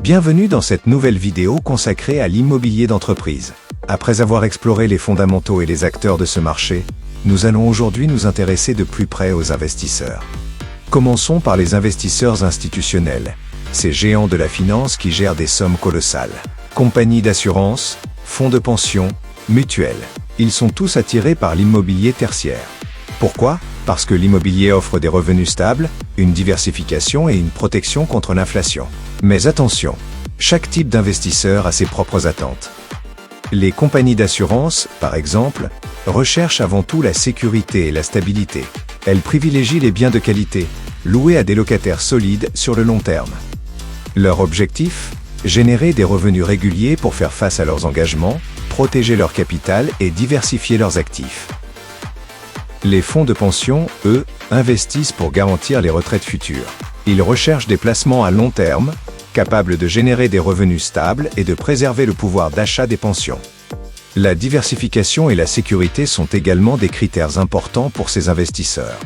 Bienvenue dans cette nouvelle vidéo consacrée à l'immobilier d'entreprise. Après avoir exploré les fondamentaux et les acteurs de ce marché, nous allons aujourd'hui nous intéresser de plus près aux investisseurs. Commençons par les investisseurs institutionnels, ces géants de la finance qui gèrent des sommes colossales. Compagnies d'assurance, fonds de pension, mutuelles. Ils sont tous attirés par l'immobilier tertiaire. Pourquoi ? Parce que l'immobilier offre des revenus stables, une diversification et une protection contre l'inflation. Mais attention, chaque type d'investisseur a ses propres attentes. Les compagnies d'assurance, par exemple, recherchent avant tout la sécurité et la stabilité. Elles privilégient les biens de qualité, loués à des locataires solides sur le long terme. Leur objectif ? Générer des revenus réguliers pour faire face à leurs engagements, protéger leur capital et diversifier leurs actifs. Les fonds de pension, eux, investissent pour garantir les retraites futures. Ils recherchent des placements à long terme, capables de générer des revenus stables et de préserver le pouvoir d'achat des pensions. La diversification et la sécurité sont également des critères importants pour ces investisseurs.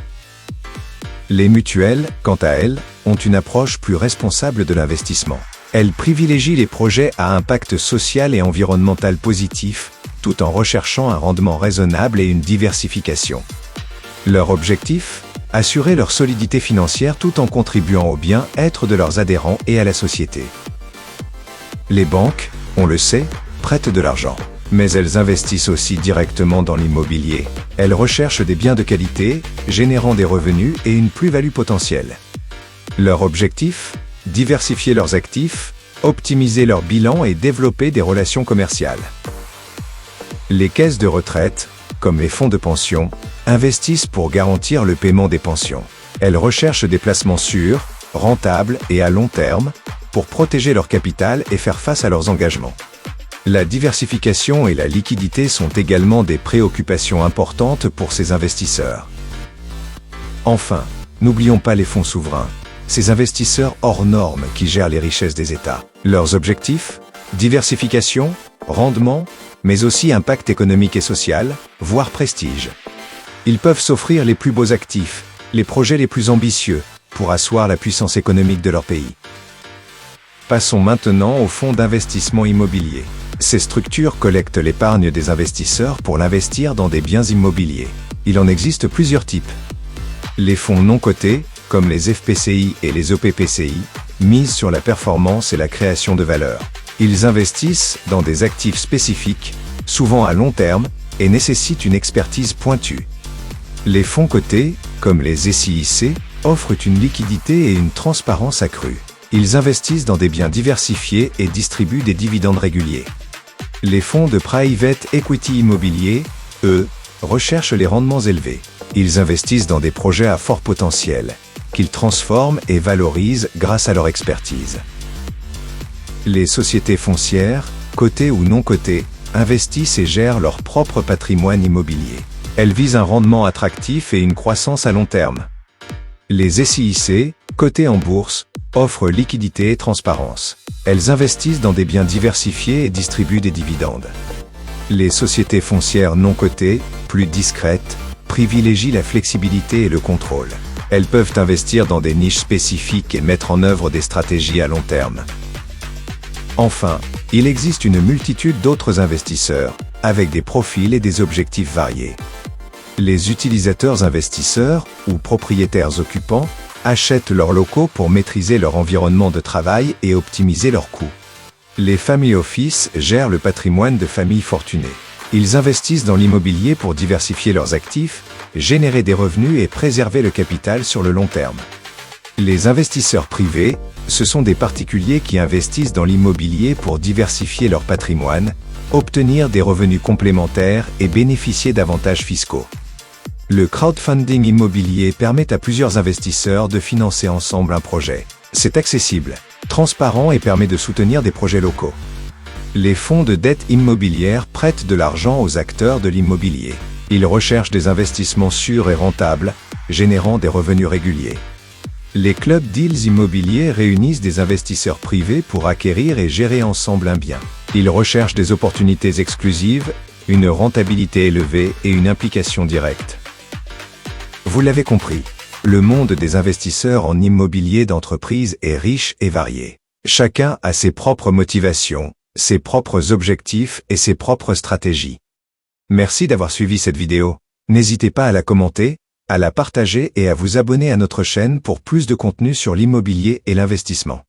Les mutuelles, quant à elles, ont une approche plus responsable de l'investissement. Elles privilégient les projets à impact social et environnemental positif, tout en recherchant un rendement raisonnable et une diversification. Leur objectif ? Assurer leur solidité financière tout en contribuant au bien-être de leurs adhérents et à la société. Les banques, on le sait, prêtent de l'argent. Mais elles investissent aussi directement dans l'immobilier. Elles recherchent des biens de qualité, générant des revenus et une plus-value potentielle. Leur objectif ? Diversifier leurs actifs, optimiser leur bilan et développer des relations commerciales. Les caisses de retraite, comme les fonds de pension, investissent pour garantir le paiement des pensions. Elles recherchent des placements sûrs, rentables et à long terme, pour protéger leur capital et faire face à leurs engagements. La diversification et la liquidité sont également des préoccupations importantes pour ces investisseurs. Enfin, n'oublions pas les fonds souverains, ces investisseurs hors normes qui gèrent les richesses des États. Leurs objectifs ? Diversification, rendement, mais aussi impact économique et social, voire prestige. Ils peuvent s'offrir les plus beaux actifs, les projets les plus ambitieux, pour asseoir la puissance économique de leur pays. Passons maintenant aux fonds d'investissement immobilier. Ces structures collectent l'épargne des investisseurs pour l'investir dans des biens immobiliers. Il en existe plusieurs types. Les fonds non cotés, comme les FPCI et les OPPCI, misent sur la performance et la création de valeur. Ils investissent dans des actifs spécifiques, souvent à long terme, et nécessitent une expertise pointue. Les fonds cotés, comme les SIIC, offrent une liquidité et une transparence accrue. Ils investissent dans des biens diversifiés et distribuent des dividendes réguliers. Les fonds de private equity immobilier, eux, recherchent les rendements élevés. Ils investissent dans des projets à fort potentiel, qu'ils transforment et valorisent grâce à leur expertise. Les sociétés foncières, cotées ou non cotées, investissent et gèrent leur propre patrimoine immobilier. Elles visent un rendement attractif et une croissance à long terme. Les SIIC, cotées en bourse, offrent liquidité et transparence. Elles investissent dans des biens diversifiés et distribuent des dividendes. Les sociétés foncières non cotées, plus discrètes, privilégient la flexibilité et le contrôle. Elles peuvent investir dans des niches spécifiques et mettre en œuvre des stratégies à long terme. Enfin, il existe une multitude d'autres investisseurs, avec des profils et des objectifs variés. Les utilisateurs investisseurs, ou propriétaires occupants, achètent leurs locaux pour maîtriser leur environnement de travail et optimiser leurs coûts. Les family office gèrent le patrimoine de familles fortunées. Ils investissent dans l'immobilier pour diversifier leurs actifs, générer des revenus et préserver le capital sur le long terme. Les investisseurs privés, ce sont des particuliers qui investissent dans l'immobilier pour diversifier leur patrimoine, obtenir des revenus complémentaires et bénéficier d'avantages fiscaux. Le crowdfunding immobilier permet à plusieurs investisseurs de financer ensemble un projet. C'est accessible, transparent et permet de soutenir des projets locaux. Les fonds de dette immobilière prêtent de l'argent aux acteurs de l'immobilier. Ils recherchent des investissements sûrs et rentables, générant des revenus réguliers. Les club deals immobiliers réunissent des investisseurs privés pour acquérir et gérer ensemble un bien. Ils recherchent des opportunités exclusives, une rentabilité élevée et une implication directe. Vous l'avez compris, le monde des investisseurs en immobilier d'entreprise est riche et varié. Chacun a ses propres motivations, ses propres objectifs et ses propres stratégies. Merci d'avoir suivi cette vidéo. N'hésitez pas à la commenter, à la partager et à vous abonner à notre chaîne pour plus de contenu sur l'immobilier et l'investissement.